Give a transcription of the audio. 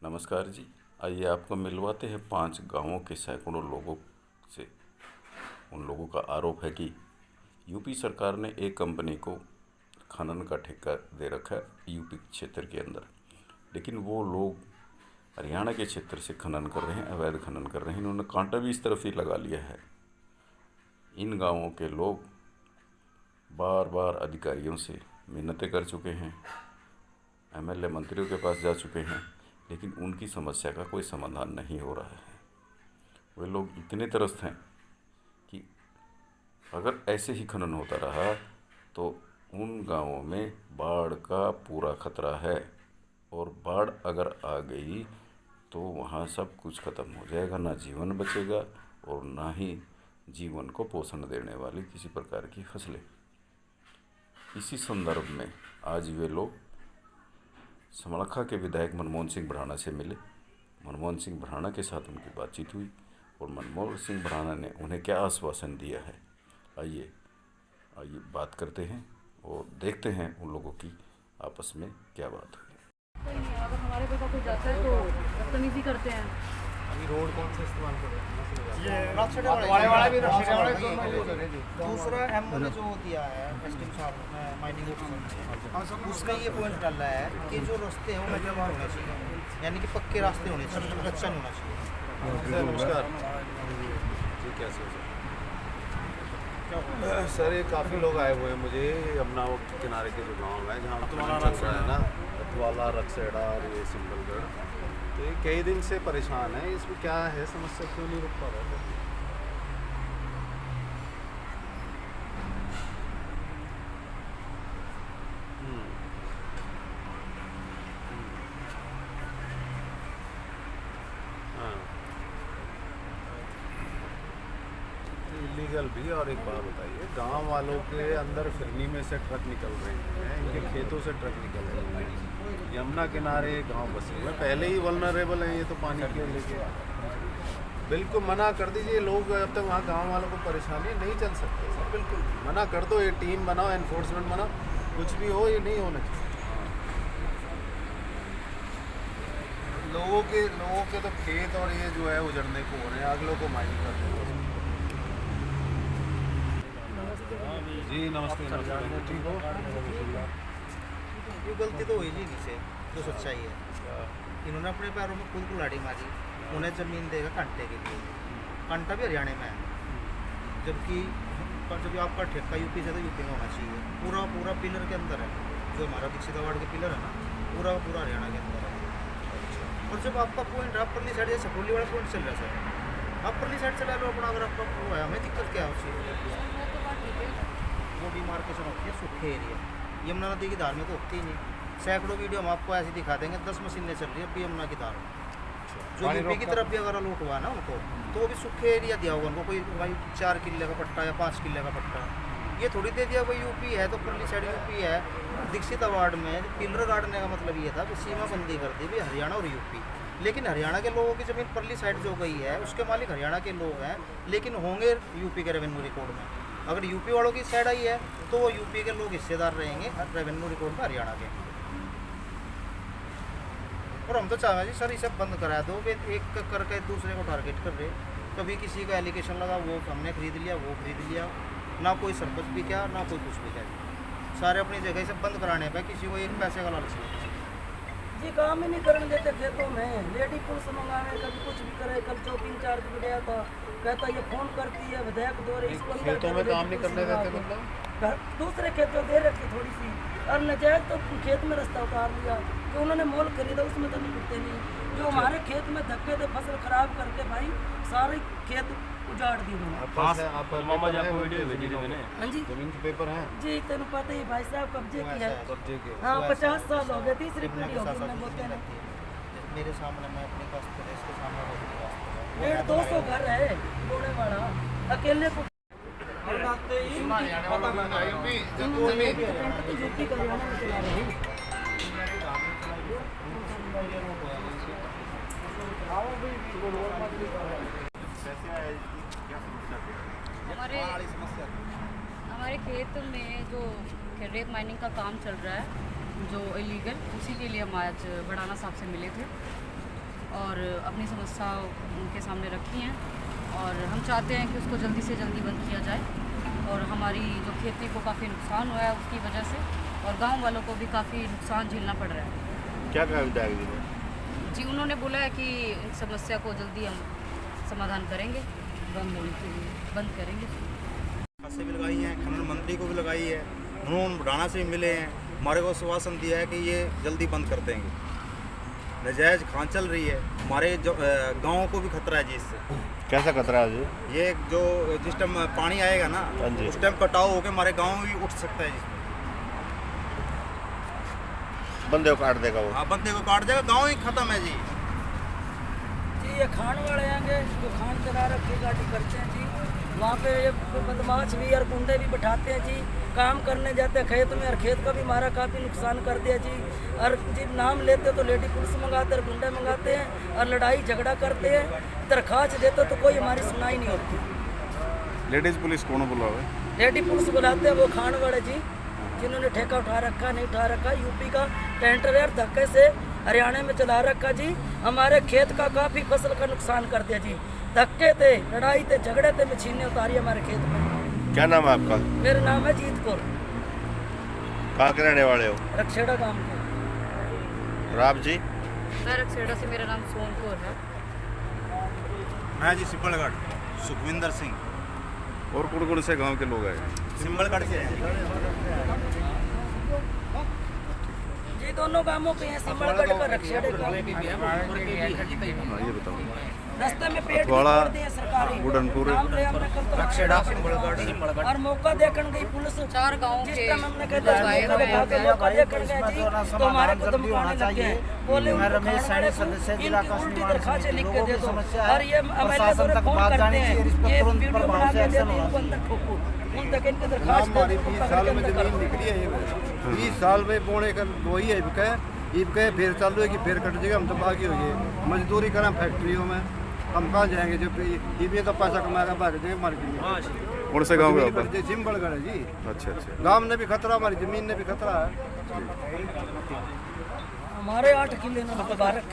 नमस्कार जी। आइए आपको मिलवाते हैं 5 गांवों के सैकड़ों लोगों से। उन लोगों का आरोप है कि यूपी सरकार ने एक कंपनी को खनन का ठेका दे रखा है यूपी क्षेत्र के अंदर, लेकिन वो लोग हरियाणा के क्षेत्र से खनन कर रहे हैं, अवैध खनन कर रहे हैं। इन्होंने कांटा भी इस तरफ ही लगा लिया है। इन गांवों के लोग बार बार अधिकारियों से मिन्नतें कर चुके हैं, एमएलए मंत्रियों के पास जा चुके हैं, लेकिन उनकी समस्या का कोई समाधान नहीं हो रहा है। वे लोग इतने त्रस्त हैं कि अगर ऐसे ही खनन होता रहा तो उन गांवों में बाढ़ का पूरा खतरा है, और बाढ़ अगर आ गई तो वहाँ सब कुछ ख़त्म हो जाएगा। ना जीवन बचेगा और ना ही जीवन को पोषण देने वाली किसी प्रकार की फसलें। इसी संदर्भ में आज वे लोग समरखा के विधायक मनमोहन सिंह भराना से मिले। मनमोहन सिंह भराना के साथ उनकी बातचीत हुई और मनमोहन सिंह भराना ने उन्हें क्या आश्वासन दिया है, आइए बात करते हैं और देखते हैं उन लोगों की आपस में क्या बात हुई। अगर हमारे पे कोई जाता है तो बदतमीजी करते हैं। अभी रोड कौन सा इस्तेमाल कर रहे हैं? ये वाला भी दूसरा एमओ ने जो दिया है एसडीएम साहब माइनिंग ऑफिसर, उसमें ये पॉइंट डाला है कि जो रास्ते हैं वो मजबूत होने चाहिए, यानी कि पक्के रास्ते होने चाहिए, कच्चा नहीं होना चाहिए। सर नमस्कार जी, कैसे हो सर? ये काफ़ी लोग आए हुए हैं मुझे यमुना किनारे के जो गांव है जहाँ तुम्हारा चल रहा है ना, अतवाला, रक्सेड़ा और ये सिंबलगढ़, तो ये कई दिन से परेशान है। इसमें क्या है समस्या, क्यों नहीं रुक पा रहा है? इलीगल भी। और एक बात बताइए, गांव वालों के अंदर फिरनी में से ट्रक निकल रहे हैं, इनके खेतों से ट्रक निकल रहे हैं, यमुना किनारे गांव बसे हुए पहले ही वल्नरेबल हैं ये तो पानी के लेके। बिल्कुल मना कर दीजिए, लोग अब तक वहाँ गांव वालों को परेशानी नहीं चल सकते सर, बिल्कुल मना कर दो। ये टीम बनाओ, एनफोर्समेंट बनाओ, कुछ भी हो, ये नहीं होना चाहिए। लोगों के तो खेत और ये जो है उजड़ने को हो रहे हैं, अगलों को माइनिंग करते हैं। जी नमस्ते। ठीक हो? ये गलती तो हुई जी इनसे, जो सच्चाई है। इन्होंने अपने पैरों में खुद कुल्हाड़ी मारी। उन्हें ज़मीन देगा कांटे के लिए, कांटा भी हरियाणा में है, जबकि जब आपका ठेका यूपी से तो यूपी में होना चाहिए। पूरा पिलर के अंदर है, जो हमारा दीक्षित अवार्ड के पिलर है ना, पूरा हरियाणा के अंदर है। और जब आपका पॉइंट अपरली साइड, जैसे सपोली वाला पॉइंट चल रहा है सर, अपरली साइड चला लो अपना। अगर आपका वो है, हमें दिक्कत क्या है उससे? वो डिमार्केशन होती है सूखे एरिया, यमुना नदी की धार में तो होती ही नहीं। सैकड़ों वीडियो हम आपको ऐसी दिखा देंगे, 10 मशीनें चल रही है अभी यमुना की धार में। जो यूपी की तरफ भी अगर लूट हुआ ना उनको, तो वो भी सूखे एरिया दिया होगा उनको, कोई भाई 4 किले का पट्टा या 5 किले का पट्टा, ये थोड़ी दे दिया भाई यूपी है तो परली साइड यूपी है। दीक्षित अवार्ड में पिलर गाड़ने का मतलब ये था कि सीमा बंदी कर दी भाई हरियाणा और यूपी। लेकिन हरियाणा के लोगों की ज़मीन परली साइड जो गई है उसके मालिक हरियाणा के लोग हैं, लेकिन होंगे यूपी के रेवेन्यू रिकॉर्ड में। अगर यूपी वालों की साइड आई है तो वो यूपी के लोग हिस्सेदार रहेंगे रेवेन्यू रिकॉर्ड में हरियाणा के। और हम तो चाहें जी सर इसे बंद करा दो, वे एक करके दूसरे को टारगेट कर रहे। कभी किसी का एलिगेशन लगा, वो हमने खरीद लिया, वो खरीद लिया, ना कोई सरपंच भी क्या, ना कोई कुछ भी क्या, सारे अपनी जगह से बंद कराने पे किसी को एक पैसे का लालच नहीं जी। काम ही नहीं करने देते खेतों में, लेडी पुलिस मंगाने, कभी कुछ भी करे। कल चौकी इंचार्ज भी गया था, कहता ये फोन करती है विधायक दौरे, इसको खेतों में काम नहीं करने देते मतलब? दूसरे खेतों दे रखी थोड़ी सी, और नजायज तो खेत में रास्ता उतार लिया कि उन्होंने मोल खरीदा, उसमें तो नहीं बिकते नहीं। जो हमारे खेत में धक्के थे फसल खराब करके भाई सारे खेत उजाड़ दिए उन्होंने। आप वीडियो भेजी थी मैंने। हाँ जी, जमीन के पेपर हैं जी तेन पता ही भाई साहब कब्जे की है। कब्जे के। हाँ 50 साल हो गए, तीसरी पीढ़ी हो गई बोलते हैं। मेरे सामने, मैं अपनी कास्ट पर, इसके सामने 150-200 घर है बोने वाला, अकेले को यूपी का हरियाणा में चला रहे हैं। हमारे खेत में जो रेत माइनिंग का काम चल रहा है जो इलीगल, उसी के लिए हम आज भड़ाना साहब से मिले थे। और अपनी समस्या उनके सामने रखी हैं और हम चाहते हैं कि उसको जल्दी से जल्दी बंद किया जाए और हमारी जो खेती को काफ़ी नुकसान हुआ है उसकी वजह से और गांव वालों को भी काफ़ी नुकसान झेलना पड़ रहा है। क्या कहा विधायक जी ने? जी उन्होंने बोला है कि इस समस्या को जल्दी हम समाधान करेंगे, बंद होने के लिए बंद करेंगे। से भी लगाई हैं, खनन मंत्री को भी लगाई है, उन्होंने बुढ़ाना से भी मिले हैं, हमारे को आश्वासन दिया है कि ये जल्दी बंद कर देंगे। नजायज़ खान चल रही है, हमारे जो गाँव को भी खतरा है जी इससे। कैसा खतरा है जी? ये जो जिस टाइम पानी आएगा ना हाँ जी। उस टाइम कटाव होकर हमारे गाँव भी उठ सकता है जिसमें। बंदे को काट देगा वो? हाँ, बंदे को काट देगा, गाँव ही खत्म है जी। जी ये खान वाले आएंगे जो खान चला रखी गाड़ी करते हैं जी, वहाँ पे ये बदमाश भी और गुंडे भी बैठाते हैं जी, काम करने जाते हैं खेत में और खेत का भी हमारा काफ़ी नुकसान कर दिया जी। और जी नाम लेते तो लेडी पुलिस मंगाते और गुंडे मंगाते हैं और लड़ाई झगड़ा करते हैं, दरखास्त देते तो कोई हमारी सुनाई नहीं होती। लेडीज पुलिस कौन बुलावे? लेडी पुलिस बुलाते हैं वो खान वाले जी, जिन्होंने ठेका उठा रखा नहीं उठा रखा, यूपी का टेंडर है धक्के से हरियाणा में चला रखा जी, हमारे खेत का काफ़ी फसल का नुकसान कर दिया जी, धक्के थे, लड़ाई थे, झगड़े थे, मशीनें उतारी हमारे खेत में। क्या नाम है आपका? मेरा नाम है जीत कौर, कहाँ के रहने वाले हो? रक्षेड़ा गांव के। और आप जी? मैं रक्षेड़ा से, मेरा नाम सोन कौर है। मैं जी सिंबलगढ़, सुखविंदर सिंह, और कौन कौन से गांव के लोग आए? सिंबलगढ़ से हैं। जी दोनों गांवों के हैं, सिमलगढ़ का रक्षेड़े का। हाँ ये बताओ। रास्ते में पेड़ भी अठवाड़ा, तोड़ दिए सरकारी, बुढ़नपुर, नाम ले हमने कल तो रक्षेड़ा, सिंबलगढ़ और मौका देखने गई पुलिस, 4 गाँव जिस के टाइम हमने कहा मौका देखने गए जी तो हमारे को धमकाने लग गए, बोले उनको खाने वाले को इनकी उल्टी दरखास्त लिख के दे दो और ये एमएलए को फोन करते हैं, ये वीडियो बना के देते हैं, इनको अंदर ठोको, उन तक इनकी दरखास्त हमारी 20 साल में जमीन निकली है, ये 20 साल में पौने का वही है, इब फिर चालू है कि फिर कट जाएगा, हम तो बाकी हो गए मजदूरी करें फैक्ट्रियों में, हम कहाँ जाएंगे जब ये तो पैसा कमाएगा भाग जाएगा मार्केट। कौन से गांव में? सिमबलगढ़ है जी। अच्छा अच्छा। गांव ने भी खतरा, हमारी जमीन ने भी खतरा है। हमारे 8 किले में लगा रखे।